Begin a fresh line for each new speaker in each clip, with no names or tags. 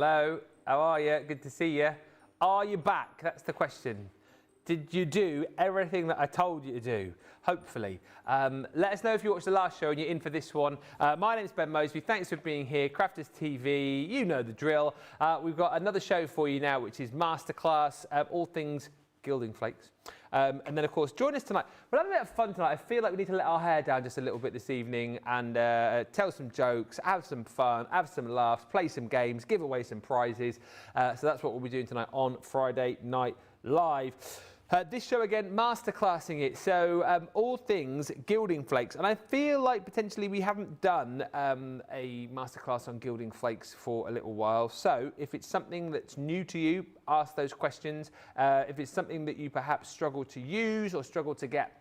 Hello, how are you? Good to see you. Are you back? That's the question. Did you do everything that I told you to do? Hopefully. Let us know if you watched the last show and you're in for this one. My name's Ben Moseby. Thanks for being here. Crafters TV, you know the drill. We've got another show for you now, which is Masterclass, all things Gilding Flakes. And then, of course, join us tonight. We'll have a bit of fun tonight. I feel like we need to let our hair down just a little bit this evening and tell some jokes, have some fun, have some laughs, play some games, give away some prizes. So that's what we'll be doing tonight on Friday Night Live. This show again, masterclassing it, so all things Gilding Flakes, and I feel like potentially we haven't done a masterclass on Gilding Flakes for a little while, so if it's something that's new to you, ask those questions. If it's something that you perhaps struggle to use or struggle to get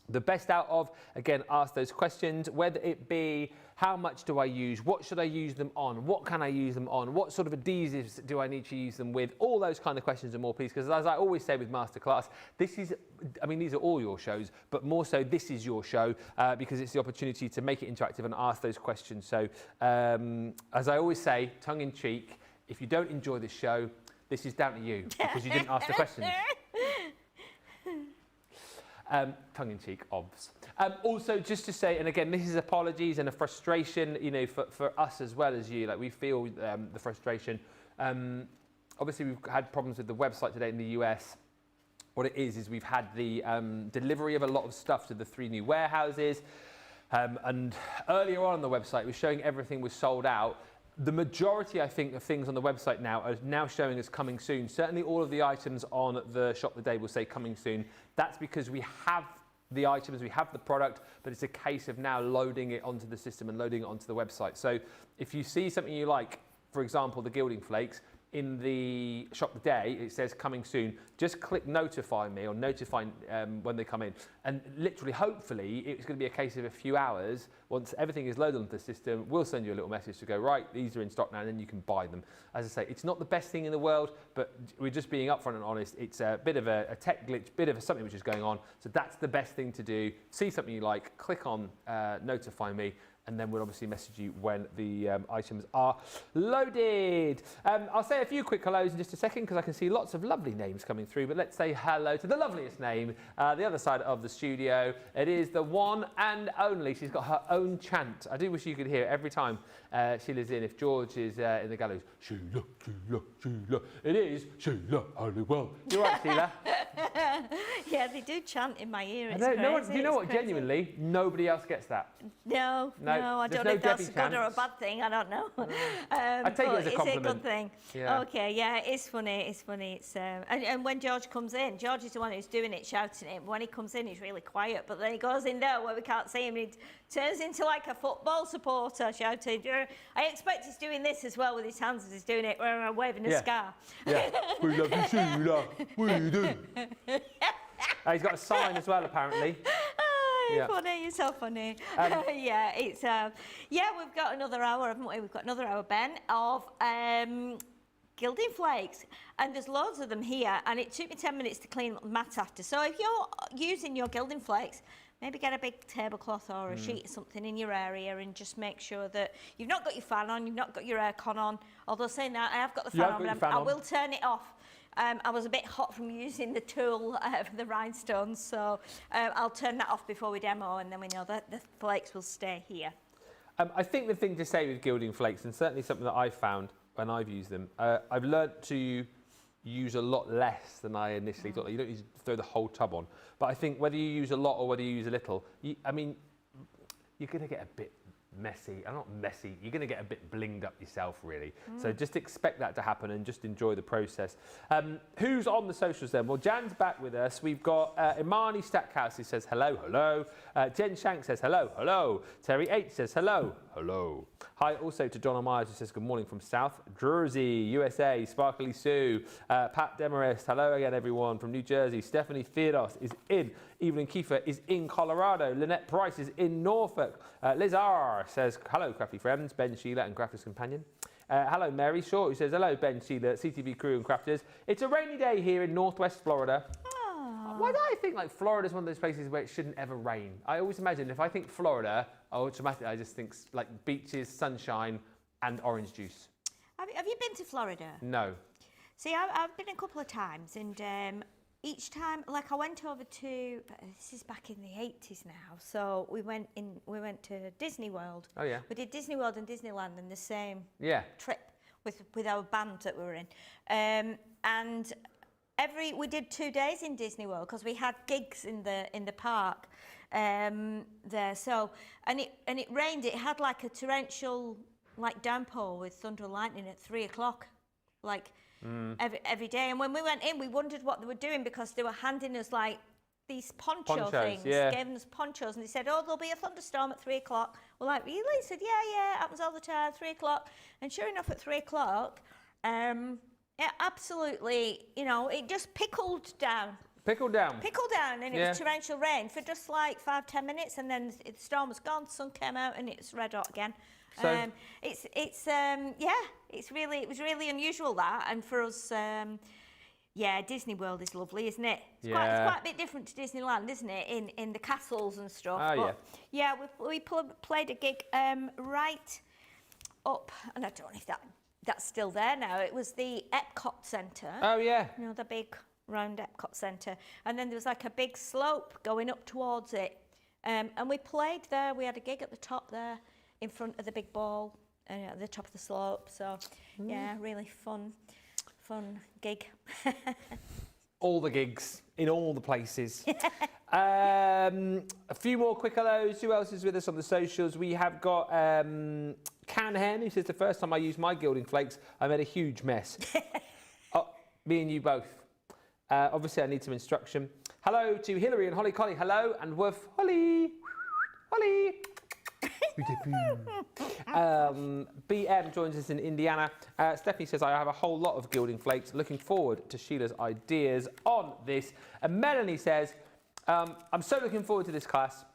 the best out of, again, ask those questions, whether it be how much do I use, what should I use them on, what can I use them on, what sort of adhesives do I need to use them with, all those kind of questions and more, please, because as I always say with Masterclass, this is, I mean, these are all your shows, but more so this is your show because it's the opportunity to make it interactive and ask those questions. So as I always say, tongue in cheek, if you don't enjoy this show, this is down to you because you didn't ask the questions. Tongue-in-cheek, obvs. Also, just to say, and again, this is apologies and a frustration, you know, for us as well as you. Like, we feel the frustration. Obviously, we've had problems with the website today in the US. What it is we've had the delivery of a lot of stuff to the 3 new warehouses. And earlier on the website, it was showing everything was sold out. The majority, I think, of things on the website now are now showing as coming soon. Certainly all of the items on the shop today will say coming soon. That's because we have the items, we have the product, but it's a case of now loading it onto the system and loading it onto the website. So if you see something you like, for example, the Gilding Flakes, in the shop today, it says coming soon, just click notify me or notify when they come in. And literally, hopefully, it's going to be a case of a few hours. Once everything is loaded onto the system, we'll send you a little message to go, right, these are in stock now, and then you can buy them. As I say, it's not the best thing in the world, but we're just being upfront and honest. It's a bit of a tech glitch, bit of something which is going on. So that's the best thing to do. See something you like, click on notify me, and then we'll obviously message you when the items are loaded. I'll say a few quick hellos in just a second because I can see lots of lovely names coming through, but let's say hello to the loveliest name, the other side of the studio. It is the one and only. She's got her own chant. I do wish you could hear it every time Sheila's in. If George is in the gallows, Sheila, Sheila, Sheila. It is Sheila Halliwell. You're right, Sheila.
Yeah, they do chant in my ear. It's
no one,
crazy,
do you know what?
crazy.
Genuinely, nobody else gets that.
No, I don't know if that's a good or a bad thing. I don't know.
I take it as a compliment.
It's a good thing.
Yeah.
Okay, yeah, it's funny. It's funny. It's and when George comes in, George is the one who's doing it, shouting it. When he comes in, he's really quiet. But then he goes in there where we can't see him. He turns into like a football supporter, shouting. I expect he's doing this as well with his hands as he's doing it, waving a scar.
Yeah. We love you, Sheila. We do. He's got a sign as well, apparently.
You're funny, you're so funny. Yeah, it's we've got another hour, haven't we? We've got another hour, Ben, of Gilding Flakes, and there's loads of them here, and it took me 10 minutes to clean up the mat after. So if you're using your Gilding Flakes, maybe get a big tablecloth or a sheet or something in your area and just make sure that you've not got your fan on, you've not got your aircon on. Although saying that, I have got the fan on, but I will turn it off. I was a bit hot from using the tool for the rhinestones, so I'll turn that off before we demo, and then we know that the flakes will stay here. I
think the thing to say with Gilding Flakes, and certainly something that I've found when I've used them, I've learnt to use a lot less than I initially thought. You don't need to throw the whole tub on. But I think whether you use a lot or whether you use a little, I mean, you're going to get a bit messy. Not messy, you're going to get a bit blinged up yourself, really. So just expect that to happen and just enjoy the process. Who's on the socials then? Well, Jan's back with us. We've got Imani Stackhouse who says hello, hello. Jen Shank says hello, hello. Terry H says hello, hello. Hi also to Donna Myers who says good morning from South Jersey, USA. Sparkly Sue, Pat Demarest, hello again everyone from New Jersey. Stephanie Theodos is in. Evelyn Kiefer is in Colorado. Lynette Price is in Norfolk. Liz R says hello crafty friends, Ben, Sheila and Crafters Companion. Hello Mary Short who says hello Ben, Sheila, CTV crew and crafters. It's a rainy day here in Northwest Florida. Why do I think like Florida's one of those places where it shouldn't ever rain? I always imagine if I think Florida, automatically I just think like beaches, sunshine and orange juice.
Have you have you been to Florida?
No.
See, I've been a couple of times, and each time, like I went over to, this is back in the 80s now, so we went to Disney World.
Oh yeah.
We did Disney World and Disneyland in the same
Yeah.
trip with our band that we were in. And we did 2 days in Disney World because we had gigs in the park there. So, and it rained. It had like a torrential like downpour with thunder and lightning at 3 o'clock, like every day. And when we went in, we wondered what they were doing because they were handing us like these poncho things.
Yeah.
Gave us ponchos, and they said, "Oh, there'll be a thunderstorm at 3 o'clock." We're like, "Really?" He said, "Yeah, it happens all the time, 3 o'clock." And sure enough, at 3 o'clock, it absolutely, it just pickled down.
Pickled down,
and it was torrential rain for just like 5-10 minutes, and then the storm was gone, the sun came out, and it's red hot again.
So
It was really unusual that, and for us, Disney World is lovely, isn't it? It's quite a bit different to Disneyland, isn't it? In the castles and stuff.
Oh,
yeah. We played a gig right up, and I don't know if that's still there now. It was the Epcot Centre.
Oh yeah.
The big round Epcot Centre, and then there was like a big slope going up towards it, and we played there. We had a gig at the top there, in front of the big ball, at the top of the slope. So yeah, really fun gig.
All the gigs in all the places. A few more quick hellos. Who else is with us on the socials? We have got Can Hen, who says the first time I used my Gilding Flakes, I made a huge mess. Me and you both. Obviously, I need some instruction. Hello to Hillary and Holly Collie. Hello, and woof, Holly. Holly. BM joins us in Indiana. Stephanie says, I have a whole lot of Gilding Flakes. Looking forward to Sheila's ideas on this. And Melanie says, I'm so looking forward to this class.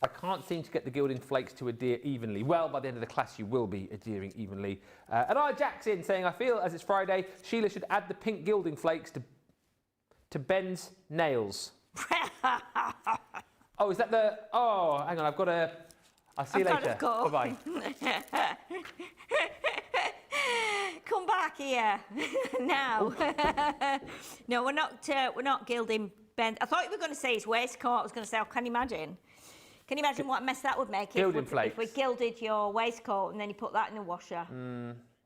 I can't seem to get the Gilding Flakes to adhere evenly. Well, by the end of the class, you will be adhering evenly. And Jack's in saying, I feel as it's Friday, Sheila should add the pink Gilding Flakes to Ben's nails. Oh, is that the... Oh, hang on, I've got to... I'll see you later. Bye-bye.
Come back here now. No, we're not gilding Ben. I thought you were going to say his waistcoat. I was going to say, oh, can you imagine? Can you imagine what a mess that would make if we gilded your waistcoat and then you put that in the washer?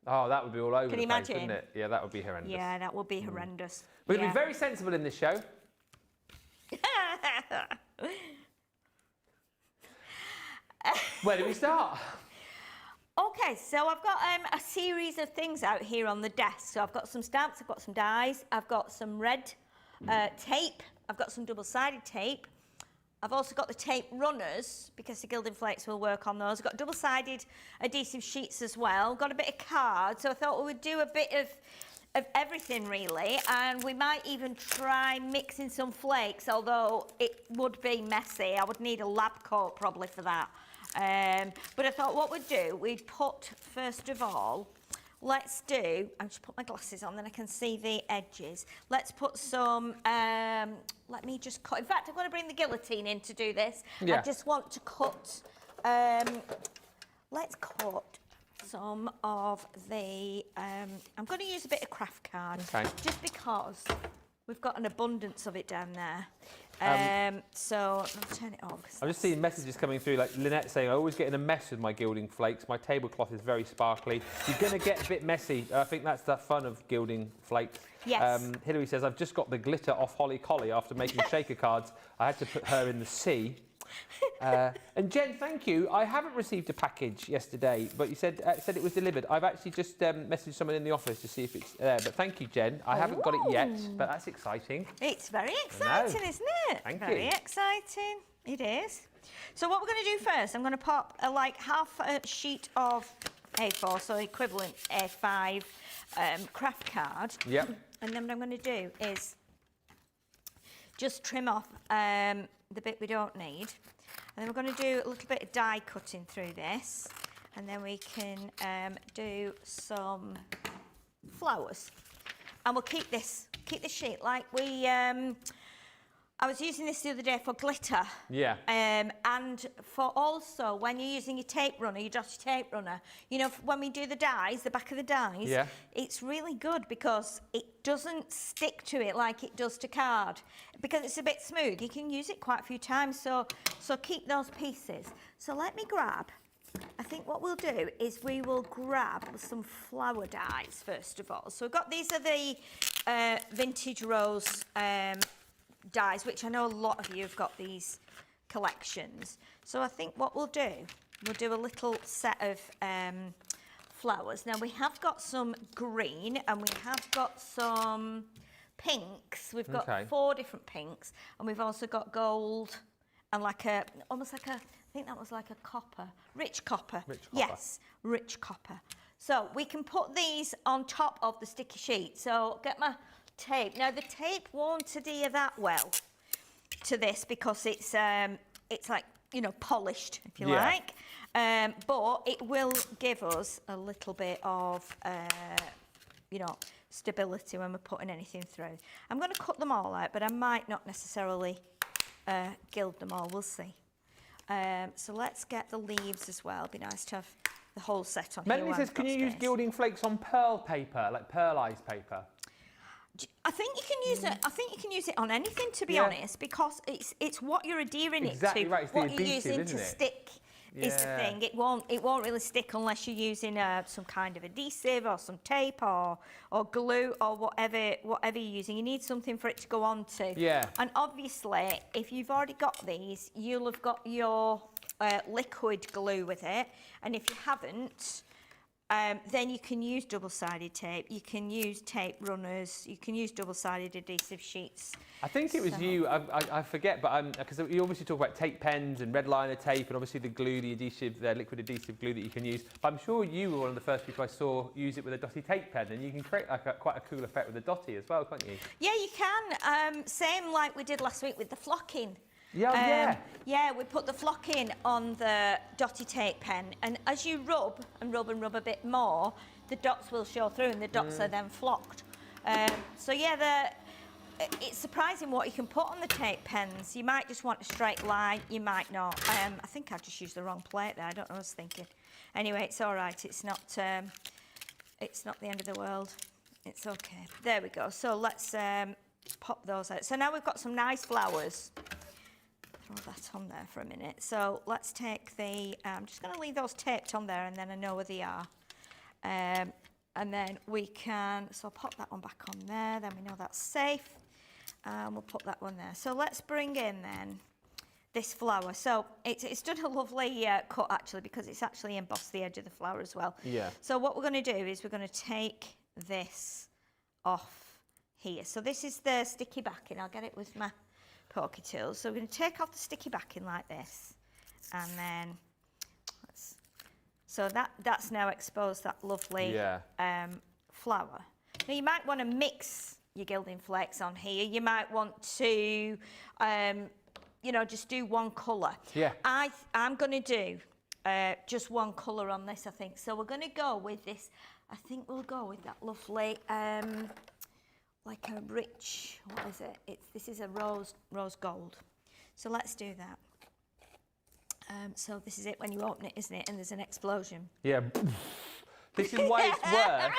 Oh, that would be all over
Can
the
you
place,
imagine?
wouldn't it? Yeah, that would be horrendous.
Yeah, that would be horrendous.
We're going to be very sensible in this show. Where do we start?
Okay, so I've got a series of things out here on the desk. So I've got some stamps, I've got some dies, I've got some red tape, I've got some double-sided tape. I've also got the tape runners, because the Gilding Flakes will work on those. I've got double-sided adhesive sheets as well. Got a bit of card, so I thought we would do a bit of everything really, and we might even try mixing some flakes, although it would be messy. I would need a lab coat probably for that. But I thought what we'd do, we'd put, first of all, I'll just put my glasses on, then I can see the edges. Let's put some, let me just cut. In fact, I'm going to bring the guillotine in to do this.
Yeah.
I just want to cut, let's cut some of the, I'm going to use a bit of craft card.
Okay.
Just because we've got an abundance of it down there. So I'll turn it off.
I'm just seeing messages coming through, like Lynette saying, I always get in a mess with my Gilding Flakes. My tablecloth is very sparkly. You're going to get a bit messy. I think that's the fun of Gilding Flakes.
Yes.
Hilary says, I've just got the glitter off Holly Collie after making shaker cards. I had to put her in the sea. And Jen, thank you. I haven't received a package yesterday, but you said it was delivered. I've actually just messaged someone in the office to see if it's there. But thank you, Jen. I haven't got it yet, but that's exciting.
It's very exciting, isn't it?
Thank you.
Very exciting. It is. So what we're going to do first, I'm going to pop like half a sheet of A4, so equivalent A5 craft card.
Yep.
And then what I'm going to do is just trim off the bit we don't need. And then we're going to do a little bit of die cutting through this. And then we can do some flowers. And we'll keep this sheet like we I was using this the other day for glitter.
Yeah.
And for also when you're using your tape runner, your dotty tape runner, you know, when we do the dies, the back of the dies,
Yeah.
it's really good because it doesn't stick to it like it does to card. Because it's a bit smooth, you can use it quite a few times, so keep those pieces. So let me grab, I think what we'll do is we will grab some flower dies first of all. So we've got, these are the vintage rose dies, which I know a lot of you have got these collections. So I think what we'll do a little set of flowers. Now we have got some green and we have got some pinks. We've got 4 different pinks, and we've also got gold and like a, almost like a, I think that was like a copper, rich copper.
Rich copper.
Yes, rich copper. So we can put these on top of the sticky sheet. So get my tape. Now the tape won't adhere that well to this because it's like, you know, polished, if you like, but it will give us a little bit of you know, stability when we're putting anything through. I'm going to cut them all out, but I might not necessarily gild them all, we'll see. So let's get the leaves as well. It'd be nice to have the whole set on.
Melanie says, can you use gilding flakes on pearl paper, like pearlized paper?
I think you can use it. I think you can use it on anything, to be honest, because it's what you're adhering it to.
Right, it's
what
the
you're
adhesive,
using
isn't
to
it?
stick is the thing. It won't really stick unless you're using some kind of adhesive or some tape or glue or whatever you're using. You need something for it to go on to.
Yeah.
And obviously, if you've already got these, you'll have got your liquid glue with it, and if you haven't, then you can use double-sided tape, you can use tape runners, you can use double-sided adhesive sheets.
I think it was you, I forget, but because you obviously talk about tape pens and red liner tape and obviously the glue, the adhesive, the liquid adhesive glue that you can use. But I'm sure you were one of the first people I saw use it with a dotty tape pen, and you can create like quite a cool effect with a dotty as well, can't you?
Yeah, you can. Same like we did last week with the flocking.
Yeah,
yeah, we put the flocking on the dotty tape pen, and as you rub and rub and rub a bit more, the dots will show through, and the dots are then flocked. So yeah, it's surprising what you can put on the tape pens. You might just want a straight line, you might not. I think I just used the wrong plate there. I don't know what I was thinking. Anyway, it's all right. It's not the end of the world. It's okay. There we go. So let's pop those out. So now we've got some nice flowers. Throw that on there for a minute. So let's take the, I'm just going to leave those taped on there, and then I know where they are. And then we can, so I'll pop that one back on there, then we know that's safe. And we'll put that one there. So let's bring in then this flower. So it's done a lovely cut actually, because it's actually embossed the edge of the flower as well.
Yeah.
So what we're going to do is we're going to take this off here. So this is the sticky backing. I'll get it with my pokey tools. So we're going to take off the sticky backing like this, and then so that's now exposed that lovely flower. Now you might want to mix your gilding flakes on here. You might want to you know, just do one colour. Yeah. I'm going to do just one colour on this, I think. So we're going to go with this. I think we'll go with that lovely like a rich, what is it? This is a rose gold. So let's do that. So this is it when you open it, isn't it? And there's an explosion.
Yeah. This is why it's worth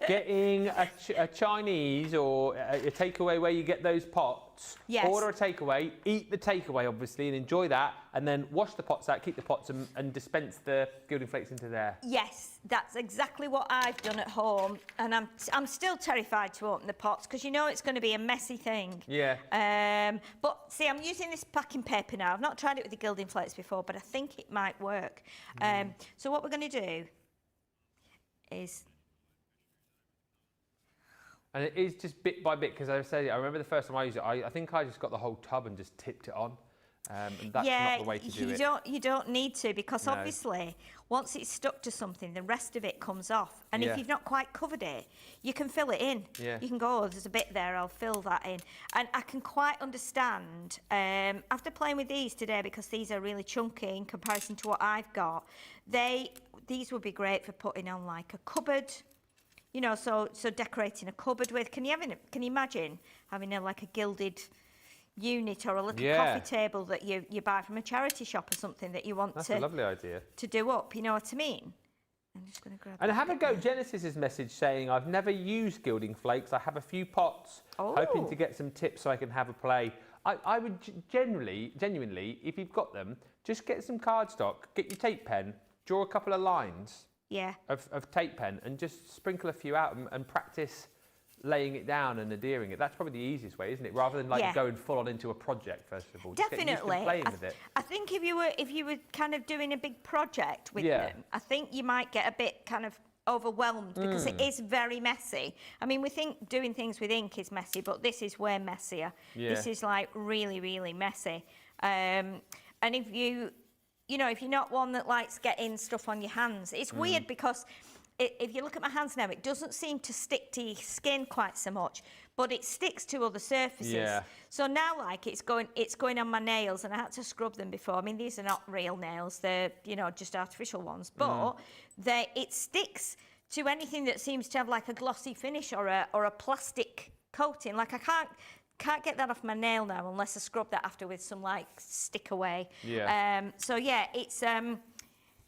getting a Chinese or a takeaway where you get those pots.
Yes.
Order a takeaway, eat the takeaway obviously and enjoy that, and then wash the pots out, keep the pots and dispense the gilding flakes into there.
Yes, that's exactly what I've done at home, and I'm still terrified to open the pots because you know it's going to be a messy thing.
Yeah.
But see, I'm using this packing paper now. I've not tried it with the gilding flakes before, but I think it might work. So what we're going to do is,
and it is just bit by bit, because I remember the first time I used it, I think I just got the whole tub and just tipped it on. And that's not the way to do it.
You don't need to, because obviously once it's stuck to something, the rest of it comes off. And if you've not quite covered it, you can fill it in.
Yeah.
You can go, oh, there's a bit there, I'll fill that in. And I can quite understand, after playing with these today, because these are really chunky in comparison to what I've got, these would be great for putting on like a cupboard, you know, so decorating a cupboard with. Can you imagine having like a gilded, unit or a little coffee table that you buy from a charity shop or something that you want
That's a lovely idea.
to do up, you know what I mean? I'm just going to grab
and have a go. Genesis's message saying, I've never used Gilding Flakes. I have a few pots, hoping to get some tips so I can have a play. I would genuinely, if you've got them, just get some cardstock, get your tape pen, draw a couple of lines of tape pen and just sprinkle a few out and practice laying it down and adhering it. That's probably the easiest way, isn't it? Rather than going full on into a project, first of all. Just
definitely.
get used to playing with it.
I think if you were kind of doing a big project with them, I think you might get a bit kind of overwhelmed because it is very messy. I mean, we think doing things with ink is messy, but this is way messier. This is like really, really messy. And if you're not one that likes getting stuff on your hands, it's weird because if you look at my hands now, it doesn't seem to stick to your skin quite so much, but it sticks to other surfaces. So now, like, it's going on my nails, and I had to scrub them before. I mean, these are not real nails; they're just artificial ones. But it sticks to anything that seems to have like a glossy finish or a plastic coating. Like I can't get that off my nail now unless I scrub that after with some like stick away. So yeah,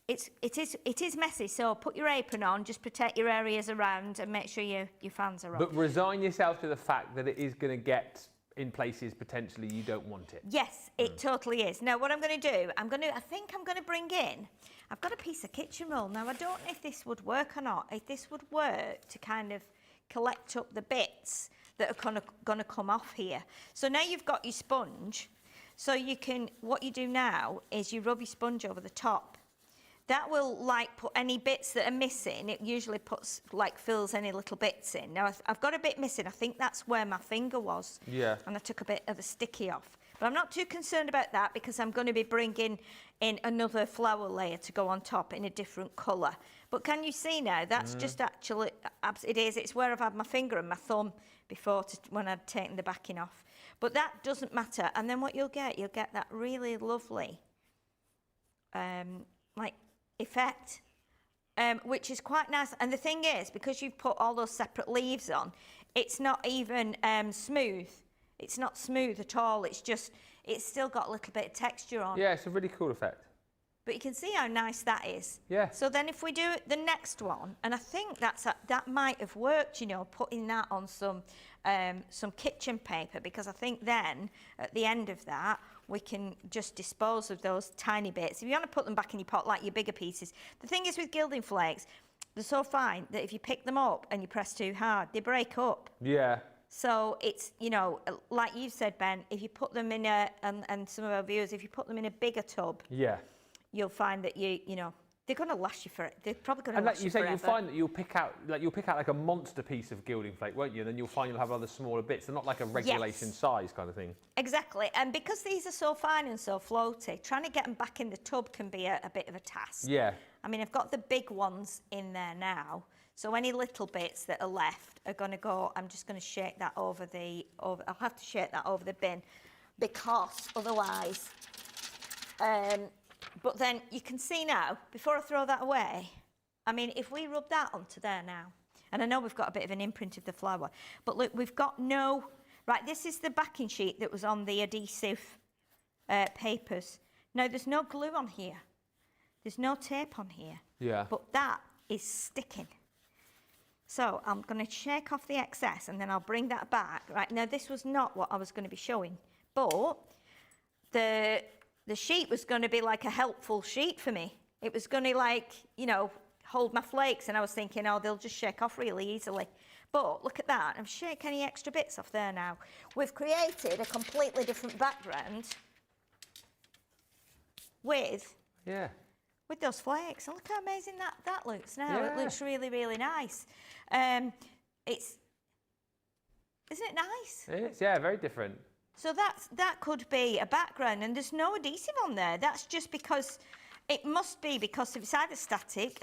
it is messy, so put your apron on, just protect your areas around and make sure your fans are on.
But resign yourself to the fact that it is going to get in places potentially you don't want it.
Yes, it totally is. Now what I'm going to do, I think I'm going to bring in, I've got a piece of kitchen roll. Now I don't know if this would work or not, if this would work to kind of collect up the bits that are going to come off here. So now you've got your sponge, so what you do now is you rub your sponge over the top. That will like put any bits that are missing. It usually fills any little bits in. Now I've got a bit missing. I think that's where my finger was. And I took a bit of the sticky off. But I'm not too concerned about that because I'm going to be bringing in another flower layer to go on top in a different colour. But can you see now? That's just actually, it's where I've had my finger and my thumb before when I'd taken the backing off. But that doesn't matter. And then what you'll get that really lovely, effect, which is quite nice. And the thing is, because you've put all those separate leaves on, it's not even smooth. It's not smooth at all. It's still got a little bit of texture on.
Yeah, it's a really cool effect.
But you can see how nice that is.
Yeah.
So then if we do the next one, and I think that might have worked, putting that on some kitchen paper, because I think then at the end of that, we can just dispose of those tiny bits. If you want to put them back in your pot, like your bigger pieces. The thing is with Gilding Flakes, they're so fine that if you pick them up and you press too hard, they break up. Yeah. So it's, like you said, Ben, if you put them in and some of our viewers, if you put them in a bigger tub, you'll find that they're going to last you for it. They're probably going to last you forever.
And like you say, you'll find that you'll pick out like a monster piece of Gilding Flake, won't you? And then you'll find you'll have other smaller bits. They're not like a regulation size kind of thing. Exactly. And because these are so fine and so floaty, trying to get them back in the tub can be a bit of a task. Yeah. I mean, I've got the big ones in there now. So any little bits that are left are going to go, I'm just going to shake that I'll have to shake that over the bin because otherwise, but then you can see now, before I throw that away, I mean, if we rub that onto there now, and I know we've got a bit of an imprint of the flower, but look, we've got right, this is the backing sheet that was on the adhesive papers. Now, there's no glue on here. There's no tape on here. Yeah. But that is sticking. So I'm going to shake off the excess and then I'll bring that back. Right, now this was not what I was going to be showing, but the sheet was going to be like a helpful sheet for me. It was going to hold my flakes, and I was thinking, they'll just shake off really easily. But look at that, I've shaken any extra bits off there now. We've created a completely different background with those flakes. And look how amazing that looks now. Yeah. It looks really, really nice. Isn't it nice? It is, yeah, very different. So that could be a background, and there's no adhesive on there. That's just because, it must be because it's either static,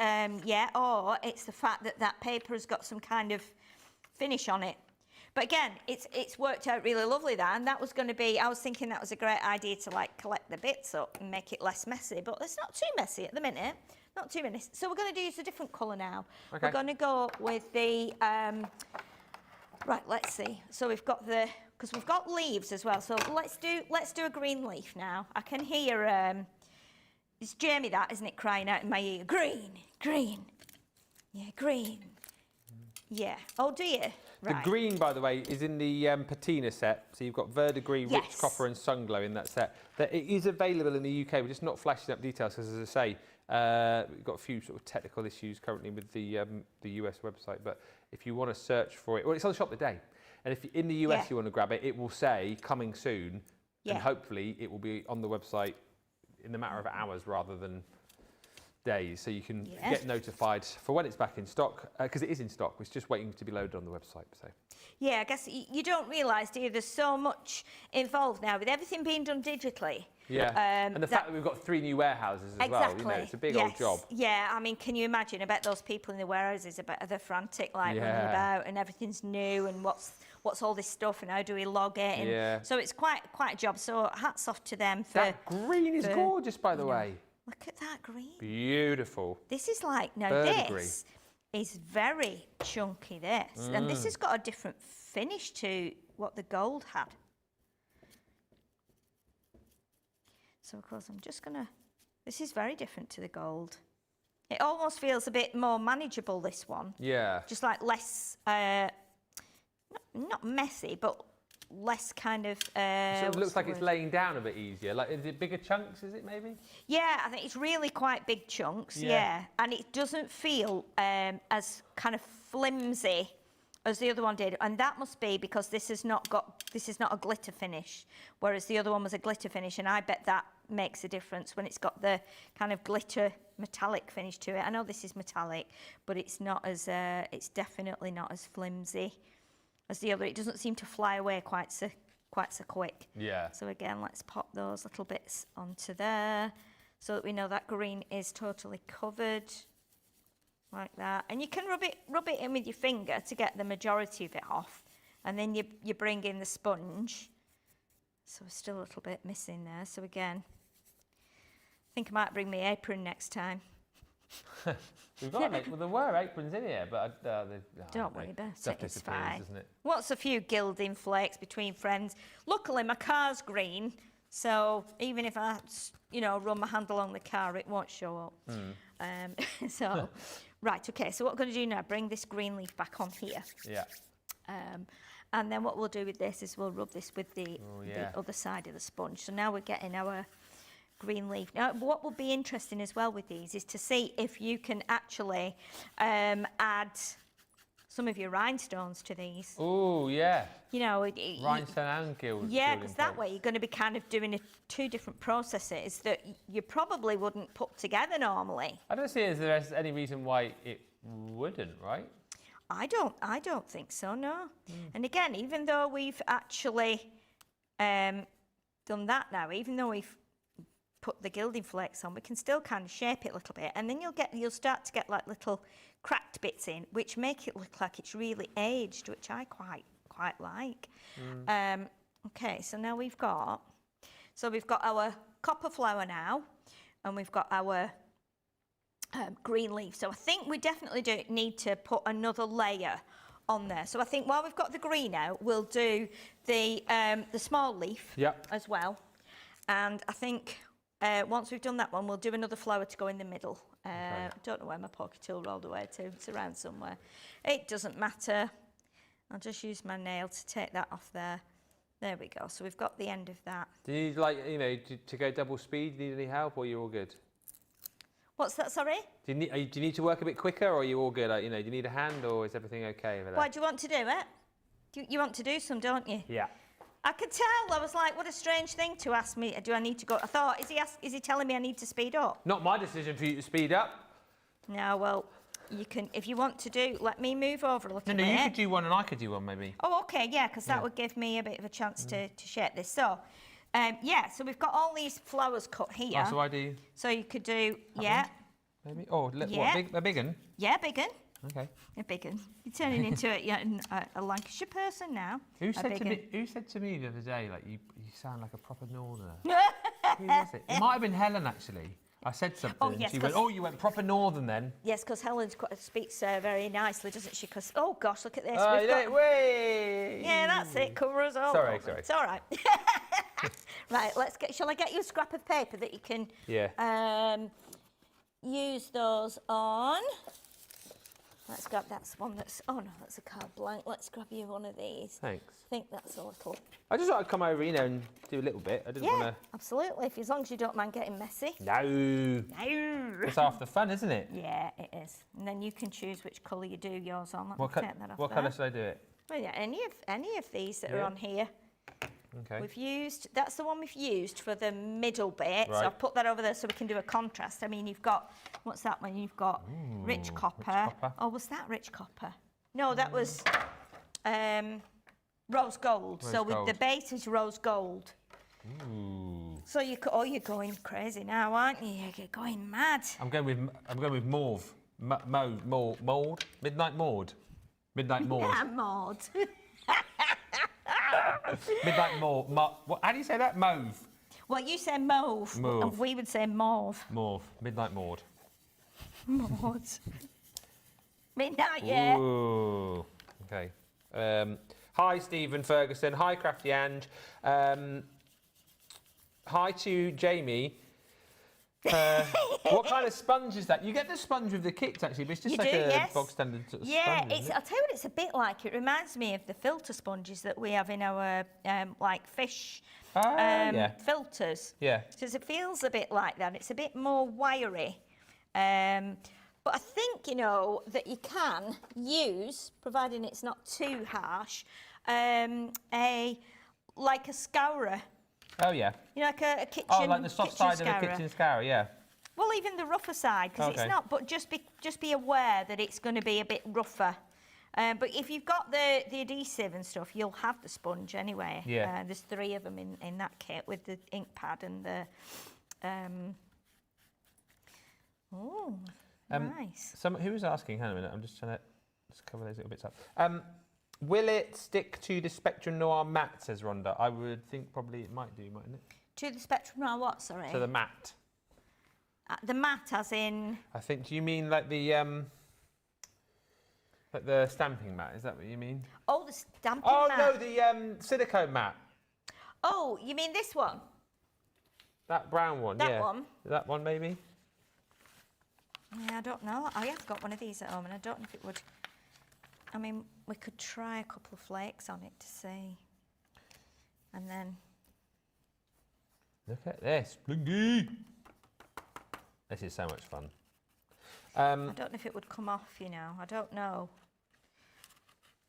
or it's the fact that paper has got some kind of finish on it. But again, it's worked out really lovely there, and that was going to be, I was thinking that was a great idea to collect the bits up and make it less messy, but it's not too messy at the minute. Not too messy. So we're going to use a different colour now. Okay. We're going to go with the, right, let's see. So we've got
because we've got leaves as well. So let's do a green leaf now. I can hear it's Jamie, that isn't it, crying out in my ear? Green, green, yeah, green, yeah. Oh, do you?
The
Right.
green, by the way, is in the patina set. So you've got verdigris,
Yes.
rich copper, and sunglow in that set. That it is available in the UK. We're just not flashing up details because, as I say, we've got a few sort of technical issues currently with the US website. But if you want to search for it, well, it's on Shop the Day. And if in the US you want to grab it, it will say coming soon, and hopefully it will be on the website in the matter of hours rather than days, so you can get notified for when it's back in stock, because it is in stock. It's just waiting to be loaded on the website. So
yeah, I guess you don't realise, do you? There's so much involved now with everything being done digitally.
Yeah, and the fact that we've got 3 new warehouses as well. You know, it's a big old job.
Yeah, I mean, can you imagine? I bet those people in the warehouses, they're frantic, like running about, and everything's new, and what's all this stuff, and how do we log it? And so it's quite a job. So hats off to them for
that green is gorgeous, by the way.
Look at that green.
Beautiful.
This is like, now this is very chunky, this. And this has got a different finish to what the gold had. So of course I'm just gonna, this is very different to the gold. It almost feels a bit more manageable, this one.
Yeah.
Just like less, not messy, but less kind of...
It looks like it's laying down a bit easier. Like, is it bigger chunks, is it maybe?
Yeah, I think it's really quite big chunks, yeah. And it doesn't feel as kind of flimsy as the other one did. And that must be because this is not a glitter finish, whereas the other one was a glitter finish, and I bet that makes a difference when it's got the kind of glitter metallic finish to it. I know this is metallic, but it's not as, it's definitely not as flimsy as the other. It doesn't seem to fly away quite so quick.
Yeah.
So again, let's pop those little bits onto there so that we know that green is totally covered, like that. And you can rub it in with your finger to get the majority of it off, and then you bring in the sponge. So we're still a little bit missing there. So again, I think I might bring my apron next time.
We've got well, there were aprons in here, but
don't worry about it, it's fine.
Isn't it?
What's a few gilding flakes between friends? Luckily, my car's green, so even if I, run my hand along the car, it won't show up. So, right, okay. So what we're going to do now? Bring this green leaf back on here.
Yeah.
And then what we'll do with this is we'll rub this with the other side of the sponge. So now we're getting our green leaf. Now, what will be interesting as well with these is to see if you can actually add some of your rhinestones to these.
Oh, yeah.
Rhinestone
and gilded.
Yeah, because that way you're going to be kind of doing 2 different processes that you probably wouldn't put together normally.
I don't see there's any reason why it wouldn't, right?
I don't think so, no. And again, even though we've actually done that now, even though we've put the gilding flakes on, we can still kind of shape it a little bit, and then you'll start to get like little cracked bits in, which make it look like it's really aged, which I quite like. Okay, so now we've got our copper flower now, and we've got our green leaf. So I think we definitely do need to put another layer on there. So I think while we've got the green out, we'll do the small leaf as well. And I think once we've done that one, we'll do another flower to go in the middle. I don't know where my pocket tool rolled away to. It's around somewhere. It doesn't matter. I'll just use my nail to take that off there. There we go. So we've got the end of that.
Do you need, to go double speed? Do you need any help, or are you all good?
What's that, sorry?
Do you need to work a bit quicker, or are you all good? Do you need a hand, or is everything okay over there?
Why do you want to do it? You want to do some, don't you?
Yeah.
I could tell. I was like, what a strange thing to ask me. Do I need to go? I thought, is he telling me I need to speed up?
Not my decision for you to speed up.
No, well, you can, if you want to do, let me move over a little bit.
No, you could do one and I could do one maybe.
Oh, okay, yeah, because that would give me a bit of a chance to shape this. So, so we've got all these flowers cut here.
Oh, so I do.
So you could do,
Maybe. Oh, what? A big one?
Yeah, big one.
Okay.
A big one. You're turning into a Lancashire person now.
Who said to me the other day, like, you sound like a proper northerner? Who was it? It might have been Helen, actually. I said something.
Oh, yes,
she went, oh, you went proper northern then.
Yes, because Helen speaks very nicely, doesn't she? Because, oh gosh, look at this.
Way.
Yeah, that's it. Cover us all.
Sorry.
It's all right. Right, shall I get you a scrap of paper that you can use those on? Let's grab that's one that's, oh no, that's a card blank. Let's grab you one of these.
Thanks.
I think that's a little.
I just thought I'd come over, and do a little bit. I didn't want to.
Absolutely. As long as you don't mind getting messy.
No. It's half the fun, isn't it?
Yeah, it is. And then you can choose which colour you do yours on.
What colour should I do it?
Well, yeah, any of these that are on here.
Okay.
That's the one we've used for the middle bit. So
Right.
I've put that over there so we can do a contrast. I mean, you've got, what's that one? You've got rich copper. Oh, was that rich copper? No, that was rose gold. With the base is rose gold.
Ooh.
So you're going crazy now, aren't you? You're going mad.
I'm going with mauve. Mould. Midnight Maud. Midnight Maud.
Yeah, Maud.
Midnight Mauve. How do you say that? Mauve.
Well, you say mauve. And we would say mauve.
Mauve. Midnight Maud.
Maud. Midnight, yeah.
Ooh. Okay. Hi, Stephen Ferguson. Hi, Crafty Ange. Hi to Jamie. What kind of sponge is that? You get the sponge with the kits actually, but it's just a bog standard sort of sponge.
I'll tell you what it's a bit like. It reminds me of the filter sponges that we have in our like fish filters.
Yeah.
Because it feels a bit like that. It's a bit more wiry. But I think that you can use, providing it's not too harsh, like a scourer.
Oh, yeah.
Like a kitchen.
Oh, like the soft side of a kitchen scourer, yeah.
Well, even the rougher side, because it's not. But just be aware that it's going to be a bit rougher. But if you've got the adhesive and stuff, you'll have the sponge anyway.
Yeah.
There's 3 of them in that kit with the ink pad and the. Oh, nice.
Who was asking? Hang on a minute. I'm just trying to cover those little bits up. Will it stick to the Spectrum Noir matte, says Rhonda? I would think probably it might do, mightn't it?
To the Spectrum Noir what, sorry?
To the matte.
The matte as in...
I think, do you mean like the stamping mat? Is that what you mean?
Oh, the stamping mat.
Oh, no, the silicone mat.
Oh, you mean this one?
That brown one,
That one?
That one, maybe?
Yeah, I don't know. I have got one of these at home and I don't know if it would... I mean, we could try a couple of flakes on it to see. And then...
Look at this, blingy! This is so much fun.
I don't know if it would come off, I don't know.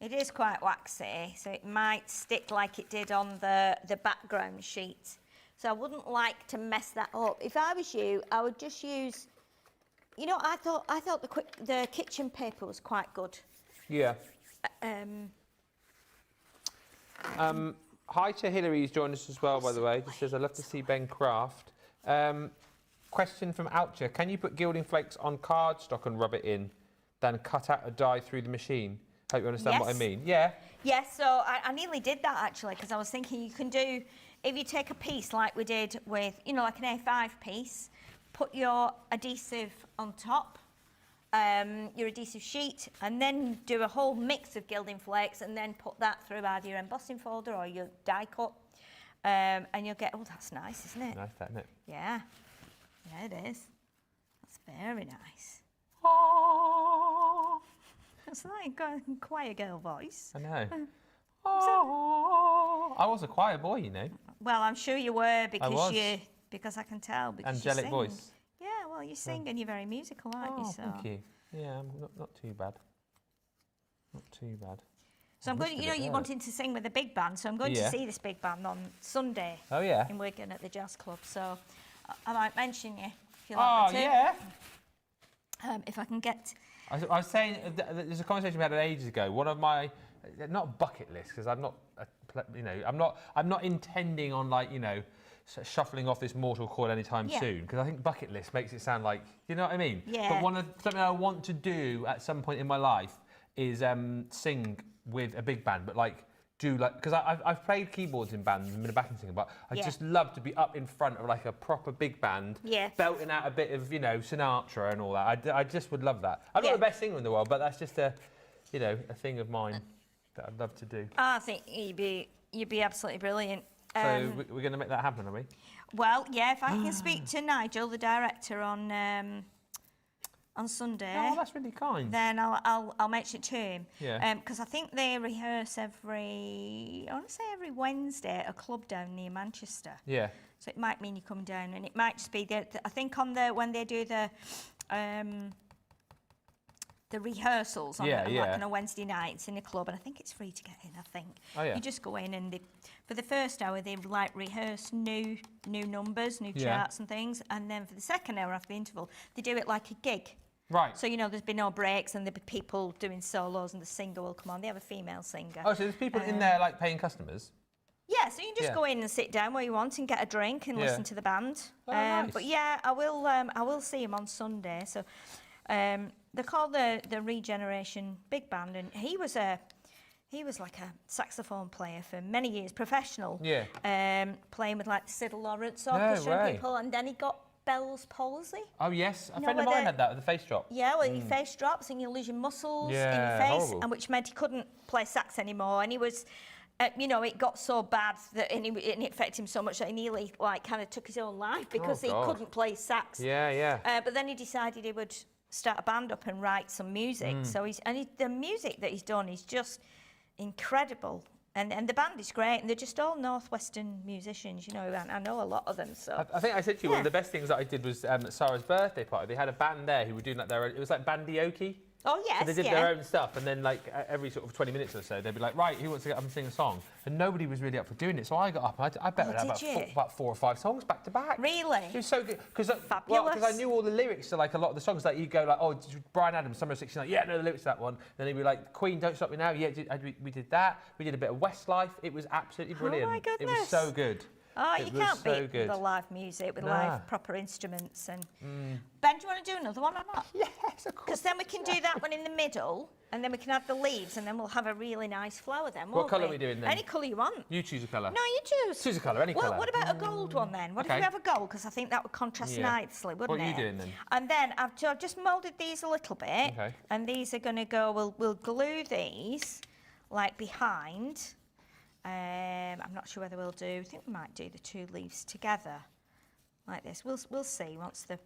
It is quite waxy, so it might stick like it did on the background sheet. So I wouldn't like to mess that up. If I was you, I would just use... I thought the kitchen paper was quite good.
Yeah. Hi to Hilary, who's joined us as well, by the way. Just says, I'd love to see Ben craft. Question from Oucher. Can you put Gilding Flakes on cardstock and rub it in, then cut out a die through the machine? Hope you understand what I mean. Yeah.
Yes, so I nearly did that actually, because I was thinking you can do, if you take a piece like we did with, like an A5 piece, put your adhesive on top, your adhesive sheet, and then do a whole mix of Gilding Flakes and then put that through either your embossing folder or your die cut, and you'll get, oh, that's nice, isn't it?
Nice, that, isn't it?
Yeah. Yeah, it is. That's very nice.
Oh.
It's like a choir girl voice.
I know. Oh. I was a choir boy,
Well, I'm sure you were because I can tell. Because
angelic
you sing.
voice.
Yeah, well, you sing and you're very musical, aren't you? So.
Thank you. Yeah, I'm not too bad. Not too bad.
So I'm going. You're wanting to sing with a big band, so I'm going to see this big band on Sunday.
Oh yeah.
In Wigan at the Jazz Club. So I might mention you if you like me to.
Yeah.
If I can get.
I was saying there's a conversation we had ages ago. One of my not bucket list because I'm not I'm not intending on shuffling off this mortal coil anytime soon because I think bucket list makes it sound like, you know what I mean?
Yeah.
But something I want to do at some point in my life is sing with a big band, but do like, because I've played keyboards in bands and been a backing singer, but I just love to be up in front of like a proper big band, belting out a bit of, you know, Sinatra and all that. I just would love that. I'm not the best singer in the world, but that's just a, you know, a thing of mine that I'd love to do. I
think you'd be absolutely brilliant.
So we're going to make that happen, are we?
Well, yeah, if I can speak to Nigel, the director, on Sunday.
Oh, that's really kind.
Then I'll mention it to him.
Yeah.
Because I think they rehearse every Wednesday at a club down near Manchester.
Yeah.
So it might mean you come down, and it might just be that I think when they do the rehearsals on a Wednesday nights in the club, and I think it's free to get in. I think.
Oh yeah.
You just go in, and for the first hour they like rehearse new numbers, new charts and things, and then for the second hour after the interval they do it like a gig.
Right.
So, you know, there's been no breaks, and there'll be people doing solos, and the singer will come on. They have a female singer.
Oh, so there's people in there, like, paying customers?
Yeah, so you can just go in and sit down where you want and get a drink and listen to the band.
Oh, nice.
But, yeah, I will see him on Sunday. So they're called the Regeneration Big Band, and he was like a saxophone player for many years, professional.
Yeah.
Playing with, like, the Sid Lawrence Orchestra and people, and then he got Bell's palsy.
Oh yes, a friend of mine had that with the face drop.
Yeah, well, your face drops and you lose your muscles in your face, horrible. And which meant he couldn't play sax anymore. And he was, you know, it got so bad that and it affected him so much that he nearly kind of took his own life because he couldn't play sax.
Yeah, yeah.
But then he decided he would start a band up and write some music. So the music that he's done is just incredible. And the band is great, and they're just all Northwestern musicians, you know, and I know a lot of them, so...
I think I said to you, one of the best things that I did was at Sarah's birthday party. They had a band there who were doing like their own, it was like bandioke.
Oh, yes,
so they did their own stuff, and then like every sort of 20 minutes or so, they'd be like, right, who wants to get up and sing a song? And nobody was really up for doing it, so I got up, and I bet about 4 or 5 songs back to back.
Really?
It was so good, because I knew all the lyrics to like a lot of the songs. Like you go like, oh, Bryan Adams, Summer of '69, yeah, I know the lyrics to that one. Then he'd be like, Queen, Don't Stop Me Now, yeah, we did that. We did a bit of Westlife. It was absolutely brilliant.
Oh my goodness.
It was so good.
Oh, you can't beat the live music with live proper instruments. And Ben, do you want to do another one or not?
Yes, of course.
Because then we can do that one in the middle, and then we can add the leaves, and then we'll have a really nice flower then,
What colour are we doing then?
Any colour you want.
You choose a colour.
No, you choose.
Choose a colour, any colour.
What about a gold one then? What if we have a gold? Because I think that would contrast nicely, wouldn't it?
What are you doing then?
And then I've just moulded these a little bit, and these are going to go, we'll glue these like behind. I'm not sure whether we'll do. I think we might do the 2 leaves together, like this. We'll see once the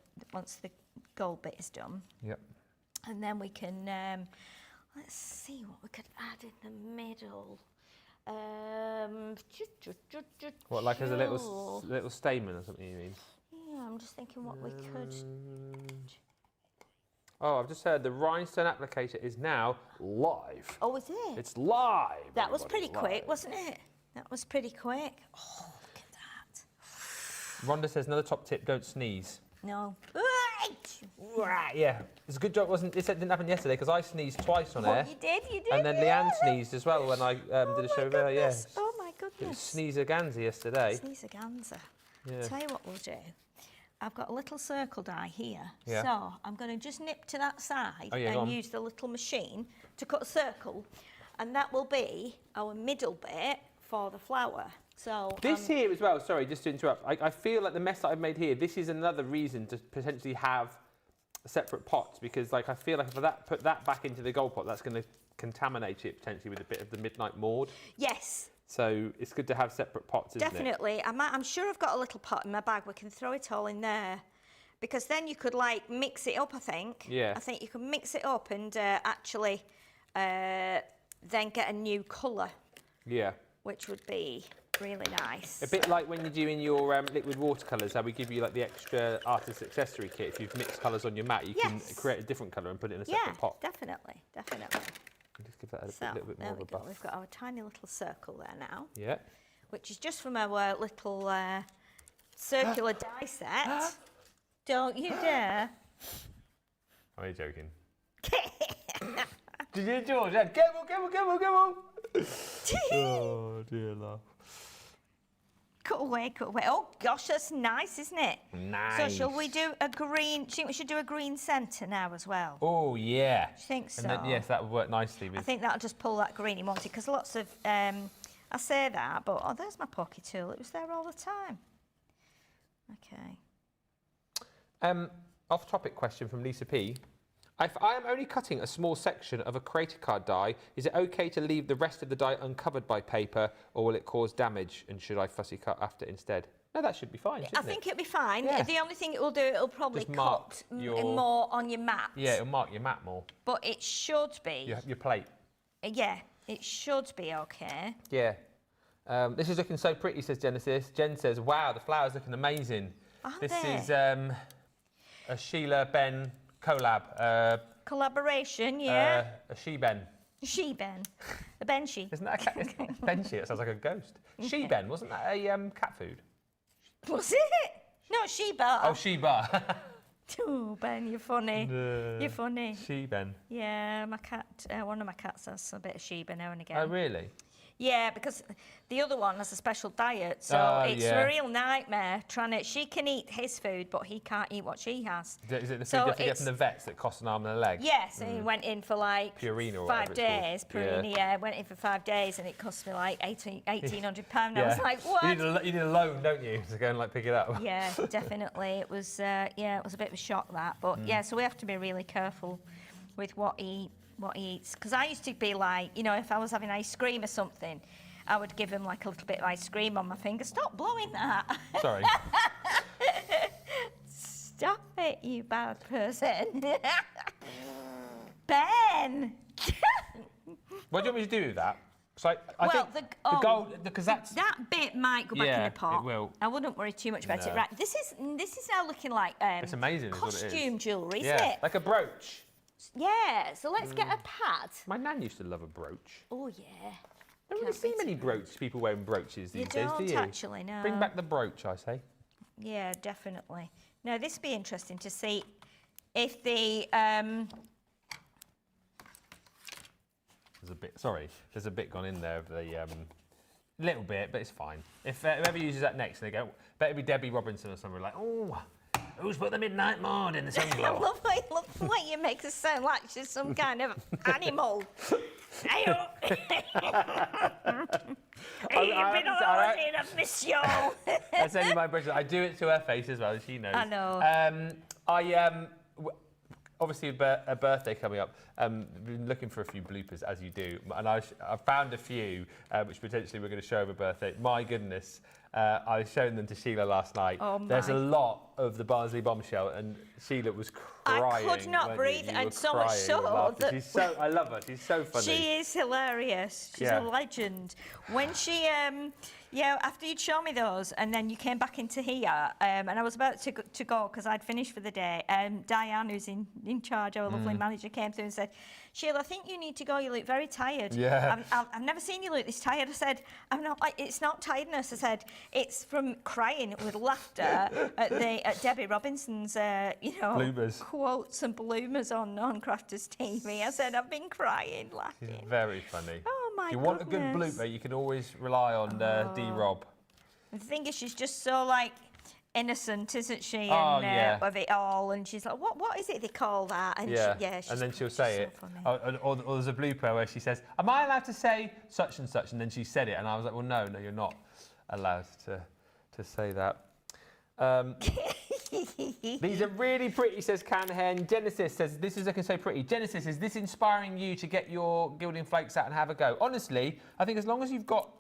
gold bit is done.
Yep.
And then we can let's see what we could add in the middle.
What, like as a little stamen or something? You mean?
Yeah, I'm just thinking what we could.
Oh, I've just heard the rhinestone applicator is now live.
Oh, is it?
It's live.
That was pretty quick, wasn't it? That was pretty quick. Oh, look at that.
Rhonda says another top tip: don't sneeze.
No.
Right. Yeah, it's a good job. It didn't happen yesterday because I sneezed twice on air.
You did.
And then Leanne sneezed as well when I did a show with her. Yeah.
Oh my goodness.
It was Sneezaganza yesterday.
Sneezaganza.
Yeah.
Tell you what we'll do. I've got a little circle die here,
yeah.
So I'm going to just nip to that side and use the little machine to cut a circle, and that will be our middle bit for the flower. So
this here as well, sorry, just to interrupt, I feel like the mess that I've made here, this is another reason to potentially have separate pots, because like I feel like if I put that back into the gold pot, that's going to contaminate it potentially with a bit of the midnight maude.
Yes.
So it's good to have separate pots, isn't it?
Definitely. I'm sure I've got a little pot in my bag. We can throw it all in there, because then you could like mix it up, I think.
Yeah.
I think you can mix it up and actually then get a new colour.
Yeah.
Which would be really nice.
A bit like when you're doing your liquid watercolours, how we give you like the extra artist accessory kit. If you've mixed colours on your mat, you can create a different colour and put it in a separate pot.
Yeah, definitely.
Just give that a little bit more of a buff.
We've got our tiny little circle there now.
Yeah.
Which is just from our little circular die set. Don't you dare.
Are you joking? Did you George? Come on. Oh, dear love.
Cut away. Oh, gosh, that's nice, isn't it?
Nice.
So shall we do a green, do you think we should do a green centre now as well?
Oh, yeah.
Do you think so?
And then, yes, that would work nicely.
I think that'll just pull that green you wanted, because lots of I say that, but oh, there's my pocket tool. It was there all the time. Okay.
Off-topic question from Lisa P. If I am only cutting a small section of a creator card die, is it okay to leave the rest of the die uncovered by paper, or will it cause damage? And should I fussy cut after instead? No, that should be fine, shouldn't
I think it'll be fine.
Yeah.
The only thing it will do, it'll probably
Just mark
cut
your-
more on your mat.
Yeah, it'll mark your mat more.
But it should be.
Your plate.
Yeah, it should be okay.
Yeah. This is looking so pretty, says Genesis. Jen says, wow, the flowers looking amazing.
Aren't
This
they?
is a Sheila Ben collab.
Collaboration, yeah.
A she-ben.
She-Ben. A Benshi.
Isn't that a cat? Benshi, it sounds like a ghost. She-ben, wasn't that a cat food?
Was it? No, Sheba.
Oh, Sheba.
Oh, Ben, you're funny. You're funny.
She-ben.
Yeah, my cat, one of my cats has a bit of Sheba now and again.
Oh, really?
Yeah, because the other one has a special diet, so it's a real nightmare trying to. She can eat his food, but he can't eat what she has.
Is it the food you have to get from the vets that costs an arm and a leg?
Yes, and he went in for like
Purina or
5
whatever
days.
it's called.
Purina, yeah, went in for 5 days, and it cost me like £1,800. I was like, what?
You need a loan, don't you, to go and like pick it up?
Yeah, definitely. It was, it was a bit of a shock that, but yeah, so we have to be really careful with what he eats. Because I used to be like, you know, if I was having ice cream or something, I would give him like a little bit of ice cream on my finger. Stop blowing that.
Sorry.
Stop it, you bad person. Ben!
What do you want me to do with that? So I
Well,
think the gold, because that's...
That bit might go back in the pot.
it will.
I wouldn't worry too much about it.
No.
Right, this is now looking like
It's amazing, is what it is.
costume jewellery, isn't
Yeah,
it?
like a brooch.
Yeah, so let's get a pad.
My nan used to love a brooch.
Oh, yeah.
I don't really see many people wearing brooches these days, do
don't
you?
actually, no.
Bring back the brooch, I say.
Yeah, definitely. Now, this would be interesting to see if the...
There's a bit gone in there of the little bit, but it's fine. If whoever uses that next, they go, better be Debbie Robinson or somebody like, oh, who's put the midnight mood in the
I
sunglow?
love the way you make us sound like she's some kind of animal. You've been all over in a mission.
That's only my impression. I do it to her face as well, she knows.
I know.
Obviously, a birthday coming up. Been looking for a few bloopers, as you do, and I found a few which potentially we're going to show over birthday. My goodness, I was showing them to Sheila last night.
Oh,
There's a lot of the Barnsley bombshell, and Sheila was crying.
I could not breathe, and so much so that
I love her. She's so funny.
she is hilarious. She's a legend. When she, after you'd show me those, and then you came back into here, and I was about to go because I'd finished for the day. Diane, who's in charge, our lovely manager, came through and said, "Sheila, I think you need to go. You look very tired."
Yeah.
I've never seen you look this tired. I said, "I'm not. It's not tiredness." I said, "It's from crying with laughter at Debbie Robinson's,
Bloomers.
quotes and bloomers on Crafters TV." I said, "I've been crying, laughing."
She's very funny.
Oh my
If you want a good
goodness.
blooper, you can always rely on D-Rob.
The thing is, she's just so like innocent, isn't she?
Oh,
And
yeah.
of it all, and she's like, "What is it they call that?" And
Yeah,
she's,
and then she'll
she's
say
so
it.
funny.
Or there's a blooper where she says, "Am I allowed to say such and such?" And then she said it, and I was like, "Well, no, you're not allowed to say that." These are really pretty, says Canhen. Genesis says, this is looking so pretty. Genesis, is this inspiring you to get your Gilding Flakes out and have a go? Honestly, I think as long as you've got,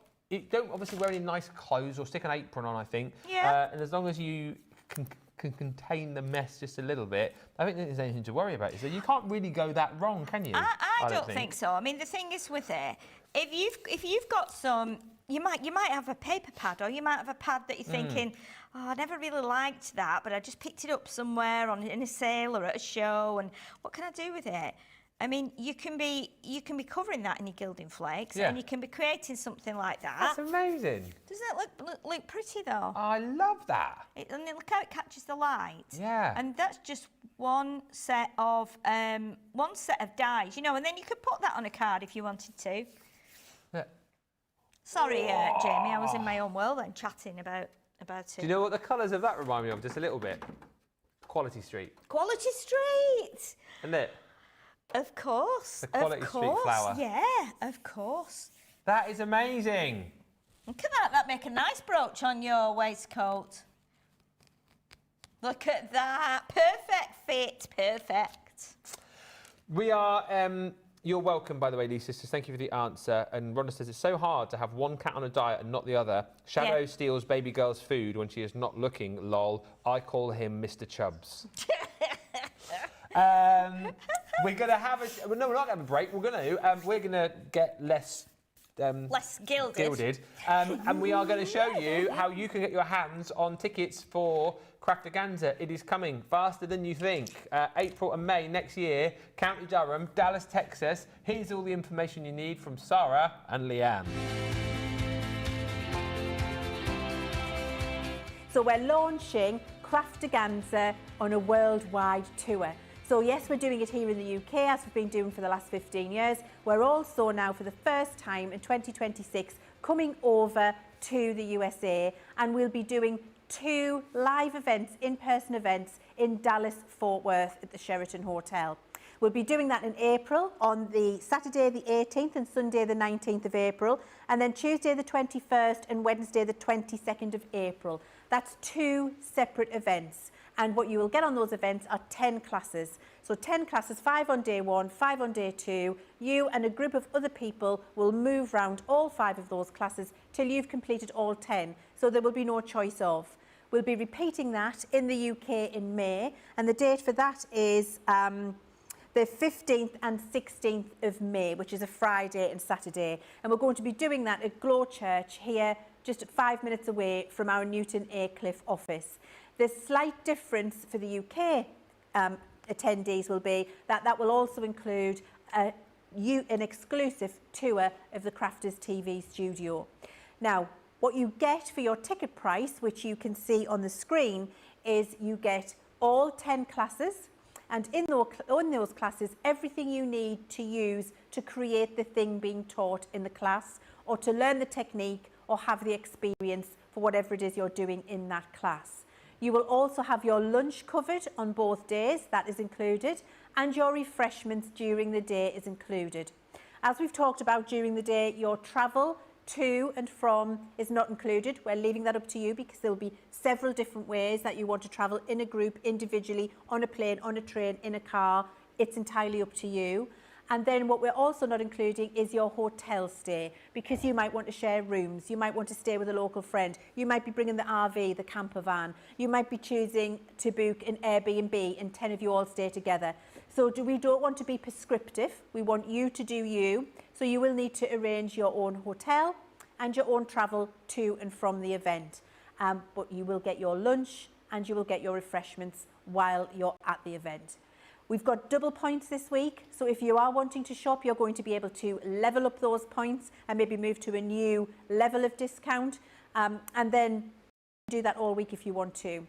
don't obviously wear any nice clothes or stick an apron on, I think.
Yeah.
And as long as you can contain the mess just a little bit, I don't think there's anything to worry about. So you can't really go that wrong, can you?
I don't think so. I mean, the thing is with it, if you've got some, you might have a paper pad, or you might have a pad that you're thinking, oh, I never really liked that, but I just picked it up somewhere in a sale or at a show, and what can I do with it? I mean, you can be covering that in your Gilding Flakes, and you can be creating something like that.
That's amazing.
Doesn't it look pretty though?
I love that.
And look how it catches the light.
Yeah.
And that's just one set of dies, you know. And then you could put that on a card if you wanted to.
Yeah.
Sorry, Jamie, I was in my own world then chatting about it.
Do you know what the colours of that remind me of? Just a little bit. Quality Street.
Quality Street.
Isn't it?
Of course.
The Quality Street flower.
Yeah, of course.
That is amazing.
Look at that, that'd make a nice brooch on your waistcoat. Look at that, perfect fit, perfect.
We are, you're welcome, by the way, Lisa, so thank you for the answer. And Rhonda says, it's so hard to have one cat on a diet and not the other. Shadow steals baby girl's food when she is not looking, lol. I call him Mr. Chubbs. We're going to have a... No, we're not going to have a break. We're going to get less gilded. And we are going to show you how you can get your hands on tickets for Craftaganza. It is coming faster than you think. April and May next year, County Durham, Dallas, Texas. Here's all the information you need from Sarah and Leanne.
So we're launching Craftaganza on a worldwide tour. So yes, we're doing it here in the UK, as we've been doing for the last 15 years. We're also now, for the first time in 2026, coming over to the USA, and we'll be doing 2 live events, in-person events, in Dallas, Fort Worth at the Sheraton Hotel. We'll be doing that in April, on the Saturday the 18th and Sunday the 19th of April, and then Tuesday the 21st and Wednesday the 22nd of April. That's 2 separate events. And what you will get on those events are 10 classes. So 10 classes, 5 on day 1, 5 on day 2. You and a group of other people will move round all 5 of those classes till you've completed all 10. So there will be no choice of. We'll be repeating that in the UK in May, and the date for that is the 15th and 16th of May, which is a Friday and Saturday. And we're going to be doing that at Glow Church here, just 5 minutes away from our Newton Aycliffe office. The slight difference for the UK attendees will be that that will also include an exclusive tour of the Crafters TV studio. Now, what you get for your ticket price, which you can see on the screen, is you get all 10 classes, and in those classes, everything you need to use to create the thing being taught in the class, or to learn the technique, or have the experience for whatever it is you're doing in that class. You will also have your lunch covered on both days, that is included, and your refreshments during the day is included. As we've talked about during the day, your travel to and from is not included. We're leaving that up to you because there will be several different ways that you want to travel in a group, individually, on a plane, on a train, in a car. It's entirely up to you. And then what we're also not including is your hotel stay, because you might want to share rooms, you might want to stay with a local friend, you might be bringing the RV, the camper van, you might be choosing to book an Airbnb and 10 of you all stay together. So we don't want to be prescriptive, we want you to do you, so you will need to arrange your own hotel and your own travel to and from the event. But you will get your lunch and you will get your refreshments while you're at the event. We've got double points this week, so if you are wanting to shop, you're going to be able to level up those points and maybe move to a new level of discount, and then do that all week if you want to.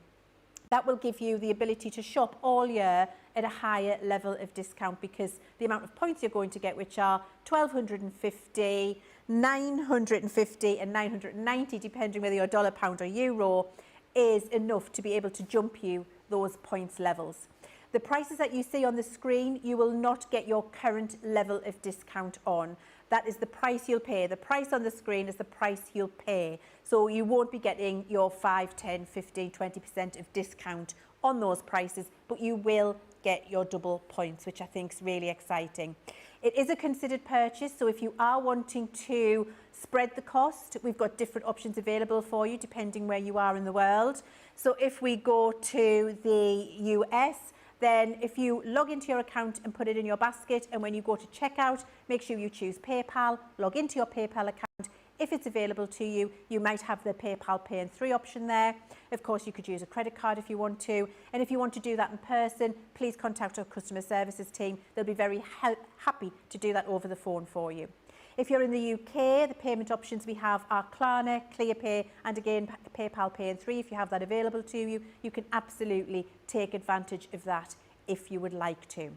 That will give you the ability to shop all year at a higher level of discount, because the amount of points you're going to get, which are 1,250, 950 and 990, depending whether you're dollar, pound or euro, is enough to be able to jump you those points levels. The prices that you see on the screen, you will not get your current level of discount on. That is the price you'll pay. The price on the screen is the price you'll pay. So you won't be getting your 5, 10, 15, 20% of discount on those prices, but you will get your double points, which I think is really exciting. It is a considered purchase, so if you are wanting to spread the cost, we've got different options available for you depending where you are in the world. So if we go to the US, then if you log into your account and put it in your basket, and when you go to checkout, make sure you choose PayPal, log into your PayPal account. If it's available to you, you might have the PayPal Pay in 3 option there. Of course, you could use a credit card if you want to. And if you want to do that in person, please contact our customer services team. They'll be very happy to do that over the phone for you. If you're in the UK, the payment options we have are Klarna, ClearPay, and again, PayPal Pay in 3. If you have that available to you, you can absolutely take advantage of that if you would like to.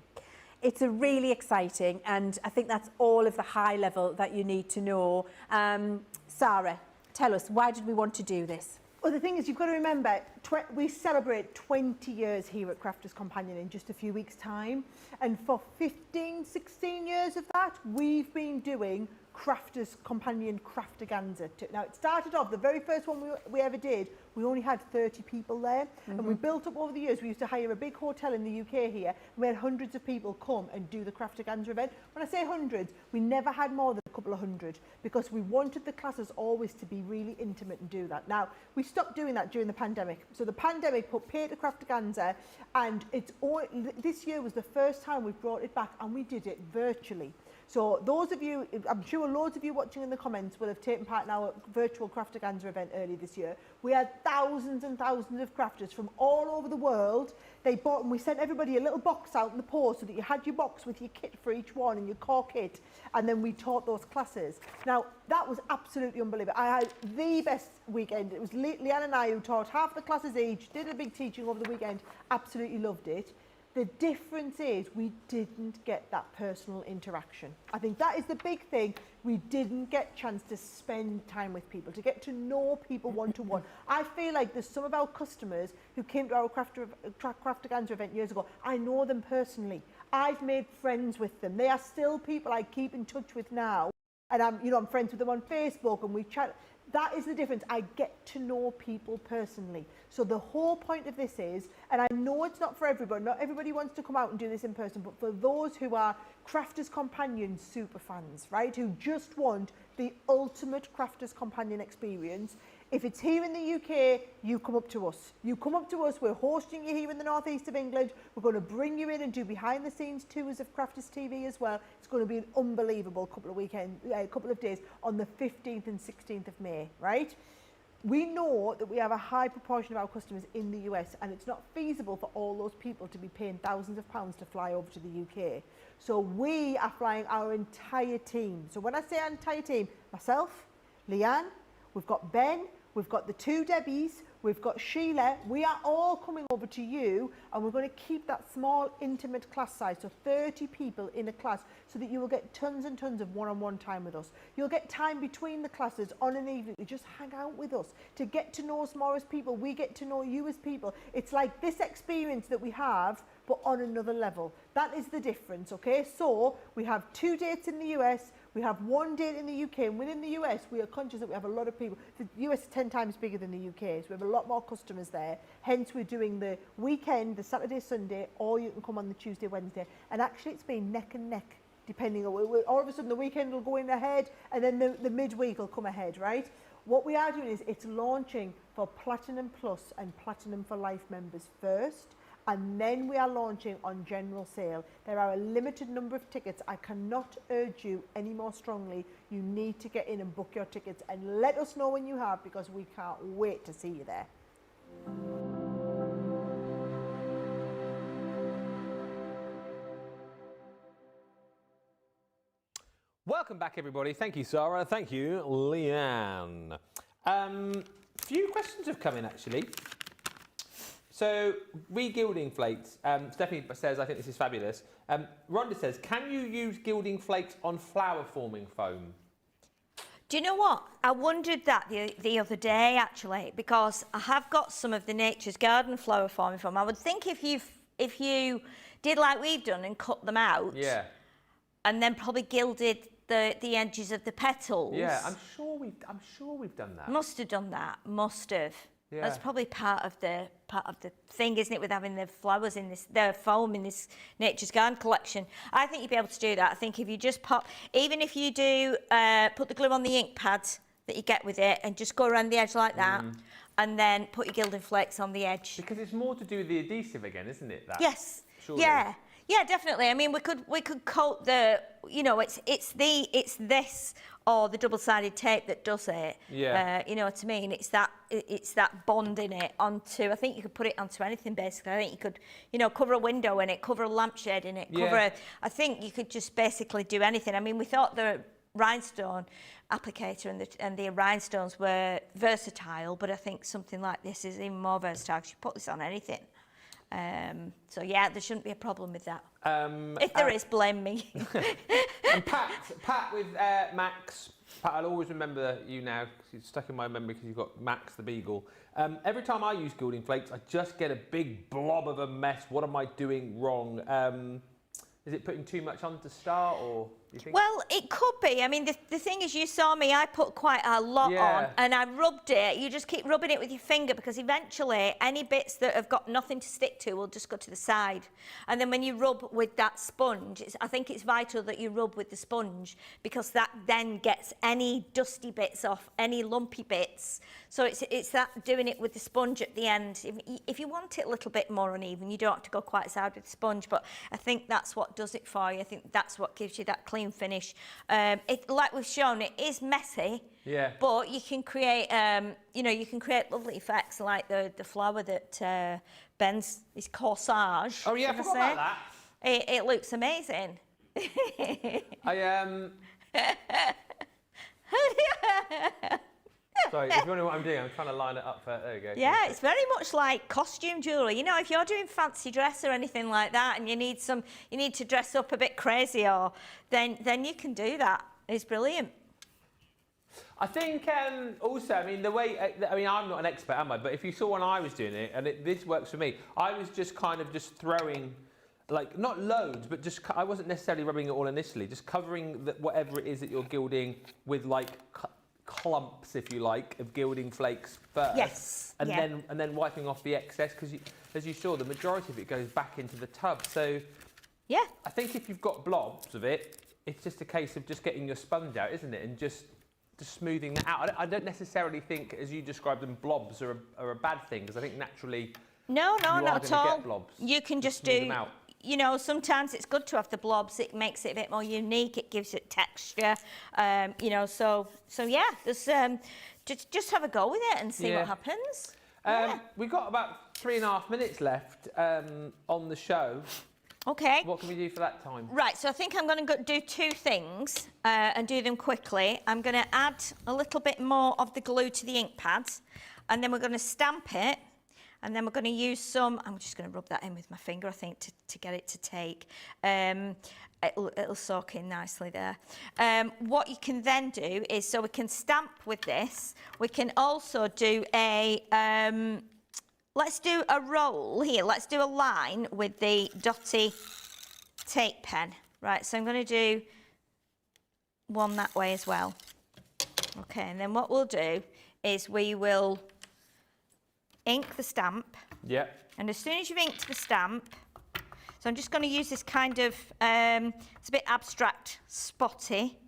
It's a really exciting, and I think that's all of the high level that you need to know. Sarah, tell us, why did we want to do this?
Well, the thing is, you've got to remember, we celebrate 20 years here at Crafters Companion in just a few weeks' time. And for 15, 16 years of that, we've been doing Crafters Companion Craftaganza. Now, it started off, the very first one we ever did, we only had 30 people there. And we built up over the years. We used to hire a big hotel in the UK here. And we had hundreds of people come and do the Craftaganza event. When I say hundreds, we never had more than a couple of hundred because we wanted the classes always to be really intimate and do that. Now, we stopped doing that during the pandemic. So the pandemic put paid to Craftaganza, and this year was the first time we've brought it back, and we did it virtually. So those of you, I'm sure loads of you watching in the comments will have taken part in our virtual Craftaganza event earlier this year. We had thousands and thousands of crafters from all over the world. They bought, and we sent everybody a little box out in the post so that you had your box with your kit for each one and your core kit, and then we taught those classes. Now, that was absolutely unbelievable. I had the best weekend. It was Leanne and I who taught half the classes each, did a big teaching over the weekend, absolutely loved it. The difference is we didn't get that personal interaction. I think that is the big thing. We didn't get a chance to spend time with people, to get to know people one-to-one. I feel like there's some of our customers who came to our Craftaganza event years ago. I know them personally. I've made friends with them. They are still people I keep in touch with now. And I'm friends with them on Facebook, and we chat. That is the difference. I get to know people personally. So the whole point of this is, and I know it's not for everybody, not everybody wants to come out and do this in person, but for those who are Crafters Companion super fans, right, who just want the ultimate Crafters Companion experience, if it's here in the UK, you come up to us. You come up to us, we're hosting you here in the northeast of England. We're going to bring you in and do behind the scenes tours of Crafters TV as well. It's going to be an unbelievable couple of days on the 15th and 16th of May, right? We know that we have a high proportion of our customers in the US, and it's not feasible for all those people to be paying thousands of pounds to fly over to the UK. So we are flying our entire team. So when I say our entire team, myself, Leanne, we've got Ben, we've got the two Debbies, we've got Sheila. We are all coming over to you, and we're going to keep that small, intimate class size, so 30 people in a class, so that you will get tons and tons of one-on-one time with us. You'll get time between the classes on an evening to just hang out with us, to get to know us more as people. We get to know you as people. It's like this experience that we have, but on another level. That is the difference, okay? So we have 2 dates in the US, we have 1 date in the UK, and within the US, we are conscious that we have a lot of people. The US is 10 times bigger than the UK, so we have a lot more customers there. Hence, we're doing the weekend, the Saturday, Sunday, or you can come on the Tuesday, Wednesday. And actually, it's been neck and neck, depending on, all of a sudden, the weekend will go in ahead, and then the midweek will come ahead, right? What we are doing is it's launching for Platinum Plus and Platinum for Life members first, and then we are launching on general sale. There are a limited number of tickets. I cannot urge you any more strongly. You need to get in and book your tickets, and let us know when you have, because we can't wait to see you there.
Welcome back, everybody. Thank you, Sarah. Thank you, Leanne. Few questions have come in, actually. So, Gilding Flakes, Stephanie says, I think this is fabulous. Rhonda says, can you use Gilding Flakes on flower forming foam?
Do you know what? I wondered that the other day, actually, because I have got some of the Nature's Garden flower forming foam. I would think if you did like we've done and cut them out,
yeah,
and then probably gilded the edges of the petals.
Yeah, I'm sure we've done that.
Must have done that. Must have.
Yeah.
That's probably part of the thing, isn't it, with having the flowers in this, the foam in this Nature's Garden collection. I think you'd be able to do that. I think if you just pop, even if you do put the glue on the ink pad that you get with it and just go around the edge like that, and then put your Gilding Flakes on the edge.
Because it's more to do with the adhesive again, isn't it? That?
Yes.
Surely.
Yeah. Yeah, definitely. I mean, we could coat the, you know, it's this or the double-sided tape that does it.
Yeah.
You know what I mean? It's that bond in it onto. I think you could put it onto anything basically. I think you could, you know, cover a window in it, cover a lampshade in it, I think you could just basically do anything. I mean, we thought the rhinestone applicator and the rhinestones were versatile, but I think something like this is even more versatile because you put this on anything. So yeah, there shouldn't be a problem with that. If there is, blame me.
And Pat with Max. Pat, I'll always remember you now because it's stuck in my memory because you've got Max the Beagle. Every time I use Gilding Flakes, I just get a big blob of a mess. What am I doing wrong? Is it putting too much on to start, or you think?
Well, it could be. I mean, the thing is, you saw me, I put quite a lot on and I rubbed it. You just keep rubbing it with your finger because eventually any bits that have got nothing to stick to will just go to the side. And then when you rub with that sponge, I think it's vital that you rub with the sponge because that then gets any dusty bits off, any lumpy bits. So it's that doing it with the sponge at the end. If you want it a little bit more uneven, you don't have to go quite as hard with the sponge, but I think that's what does it for you. I think that's what gives you that clean finish. Like we've shown, it is messy, but you can create, you can create lovely effects like the flower that Ben's, his corsage.
Oh yeah, I forgot about that.
It looks amazing.
Sorry, if you wonder what I'm doing, I'm trying to line it up for, there we go.
Yeah, it's very much like costume jewellery. You know, if you're doing fancy dress or anything like that and you need to dress up a bit crazy then you can do that. It's brilliant.
I think also, I mean, I'm not an expert, am I? But if you saw when I was doing it, and this works for me, I was just kind of just throwing, like, not loads, but just, I wasn't necessarily rubbing it all initially, just covering whatever it is that you're gilding with, like, clumps, if you like, of gilding flakes first.
Yes.
And then wiping off the excess, because as you saw, the majority of it goes back into the tub. So
yeah, I
think if you've got blobs of it, it's just a case of just getting your sponge out, isn't it? And just smoothing that out. I don't necessarily think, as you described them, blobs are a bad thing, because I think naturally
no, not at all.
Get blobs.
You can just do, you know, sometimes it's good to have the blobs. It makes it a bit more unique. It gives it texture. You know, so yeah, there's just have a go with it and see what happens.
We've got about 3.5 minutes left on the show.
Okay.
What can we do for that time?
Right, so I think I'm going to do two things and do them quickly. I'm going to add a little bit more of the glue to the ink pads, and then we're going to stamp it, and then we're going to use some, I'm just going to rub that in with my finger, I think, to get it to take. It'll soak in nicely there. What you can then do is, so we can stamp with this, we can also do a, let's do a roll here. Let's do a line with the dotty tape pen. Right, so I'm going to do one that way as well. Okay, and then what we'll do is we will ink the stamp.
Yeah.
And as soon as you've inked the stamp, so I'm just going to use this kind of, it's a bit abstract, spotty.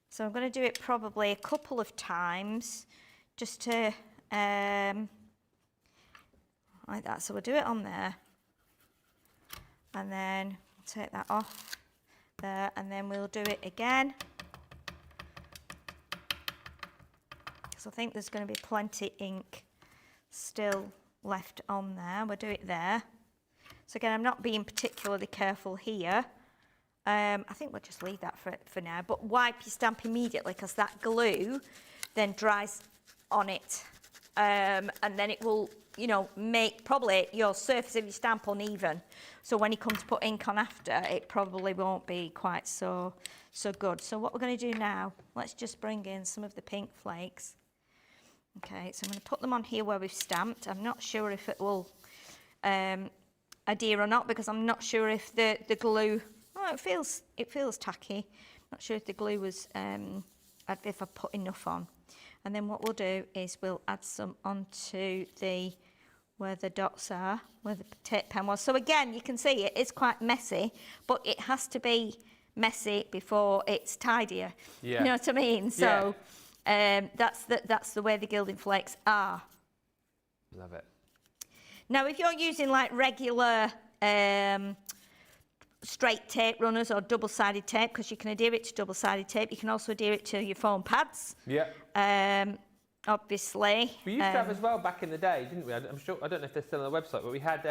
So I'm going to do it probably a couple of times just to, like that. So we'll do it on there, and then we'll take that off there, and then we'll do it again, because I think there's going to be plenty ink still left on there. We'll do it there. So again, I'm not being particularly careful here. I think we'll just leave that for now, but wipe your stamp immediately, because that glue then dries on it, and then it will, you know, make probably your surface of your stamp uneven. So when you come to put ink on after, it probably won't be quite so good. So what we're going to do now, let's just bring in some of the pink flakes. Okay, so I'm going to put them on here where we've stamped. I'm not sure if it will adhere or not, because I'm not sure if the glue, oh, it feels tacky. Not sure if the glue was, if I put enough on. And then what we'll do is we'll add some onto where the dots are, where the tape pen was. So again, you can see it is quite messy, but it has to be messy before it's tidier. Yeah. You know what I mean? So that's the way the Gilding Flakes are.
Love it.
Now, if you're using like regular straight tape runners or double-sided tape, because you can adhere it to double-sided tape, you can also adhere it to your foam pads. Yeah. Obviously.
We used to have as well back in the day, didn't we? I'm sure, I don't know if they're still on the website, but we had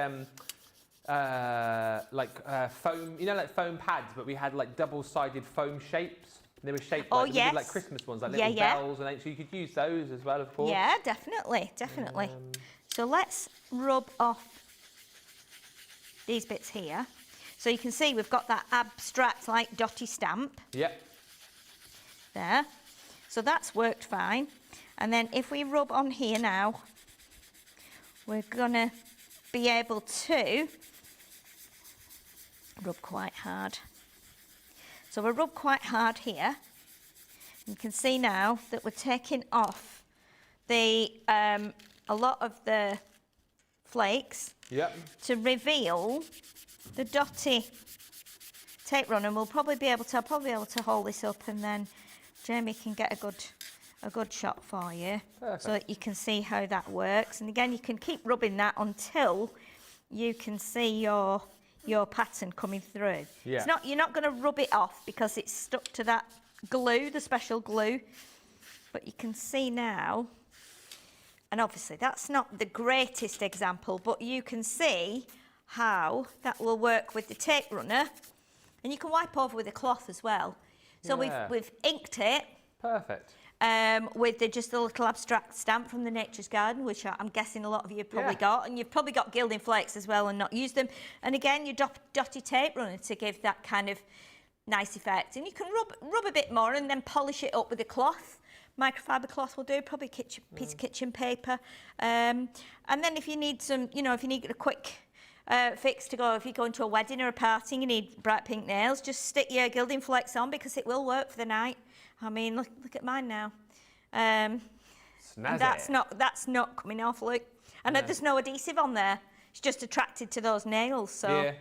foam, you know, like foam pads, but we had like double-sided foam shapes. And they were shaped like, we did like Christmas ones, like little bells, and so you could use those as well, of course.
Yeah, definitely. So let's rub off these bits here. So you can see we've got that abstract, like, dotty stamp.
Yep.
There. So that's worked fine. And then if we rub on here now, we're going to be able to rub quite hard. So we rub quite hard here. You can see now that we're taking off the a lot of the flakes to reveal the dotty tape run, and I'll probably be able to hold this up, and then Jamie can get a good shot for you. Perfect. So that you can see how that works. And again, you can keep rubbing that until you can see your pattern coming through. Yeah. You're not going to rub it off because it's stuck to that glue, the special glue. But you can see now, and obviously that's not the greatest example, but you can see how that will work with the tape runner. And you can wipe over with a cloth as well. So we've inked it.
Perfect.
With just a little abstract stamp from the Nature's Garden, which I'm guessing a lot of you have probably got, and you've probably got Gilding Flakes as well and not used them. And again, your dotty tape runner to give that kind of nice effect. And you can rub a bit more and then polish it up with a cloth. Microfiber cloth will do, probably piece of kitchen paper. And then if you need some, if you need a quick fix to go, if you go into a wedding or a party and you need bright pink nails, just stick your Gilding Flakes on because it will work for the night. I mean, look at mine now. And that's not coming off, look. And there's no adhesive on there. It's just attracted to those nails, so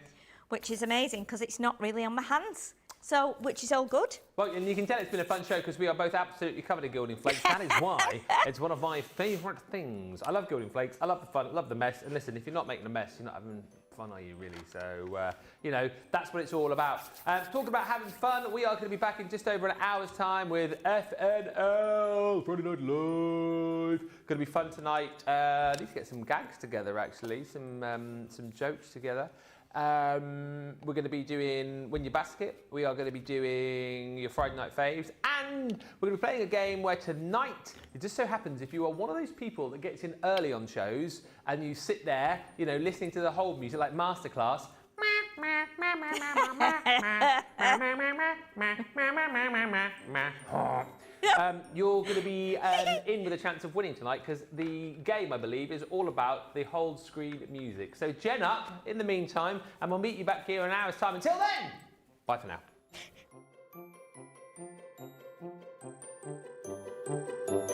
which is amazing because it's not really on my hands. So, which is all good. Well,
and you can tell it's been a fun show because we are both absolutely covered in Gilding Flakes. That is why it's one of my favourite things. I love Gilding Flakes. I love the fun, I love the mess. And listen, if you're not making a mess, you're not having fun, are you, really? So, that's what it's all about. Talking about having fun, we are going to be back in just over an hour's time with FNL, Friday Night Live. Going to be fun tonight. I need to get some gags together, actually, some jokes together. We're going to be doing Win Your Basket. We are going to be doing your Friday Night Faves. And we're going to be playing a game where tonight, it just so happens, if you are one of those people that gets in early on shows and you sit there, listening to the whole music like Masterclass, you're going to be in with a chance of winning tonight because the game, I believe, is all about the whole screen music. So gen up in the meantime, and we'll meet you back here in an hour's time. Until then, bye for now.